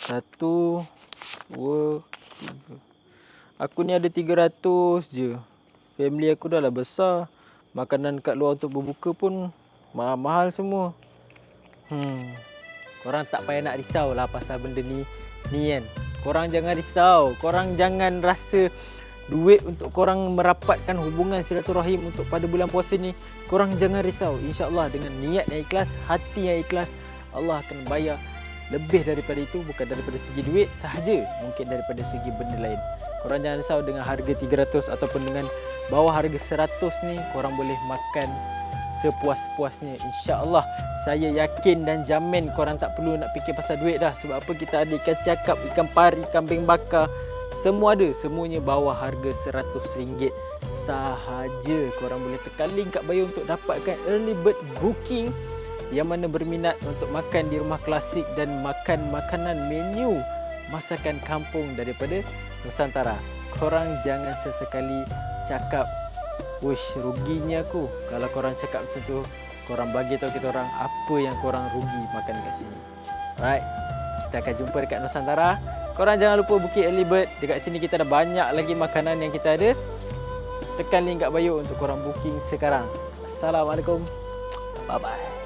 Satu, dua, tiga. Aku ni ada 300 je. Family aku dah lah besar. Makanan kat luar untuk berbuka pun mahal-mahal semua. Korang tak payah nak risau lah pasal benda ni kan. Korang jangan risau. Korang jangan rasa duit untuk korang merapatkan hubungan silaturahim untuk pada bulan puasa ni. Korang jangan risau. InsyaAllah dengan niat yang ikhlas, hati yang ikhlas, Allah akan bayar lebih daripada itu. Bukan daripada segi duit sahaja, mungkin daripada segi benda lain. Korang jangan risau dengan harga 300 ataupun dengan bawah harga 100 ni. Korang boleh makan sepuas-puasnya. InsyaAllah saya yakin dan jamin korang tak perlu nak fikir pasal duit dah. Sebab apa? Kita ada ikan siakap, ikan pari, kambing bakar, semua ada. Semuanya bawah harga RM100 sahaja. Korang boleh tekan link kat bio untuk dapatkan early bird booking yang mana berminat untuk makan di rumah klasik dan makan makanan menu masakan kampung daripada Nusantara. Korang jangan sesekali cakap, "Wush, ruginya aku." Kalau korang cakap macam tu, korang bagi tahu kita orang apa yang korang rugi makan kat sini. Alright, kita akan jumpa dekat Nusantara. Korang jangan lupa booking early bird. Dekat sini kita ada banyak lagi makanan yang kita ada. Tekan link kat bio untuk korang booking sekarang. Assalamualaikum. Bye-bye.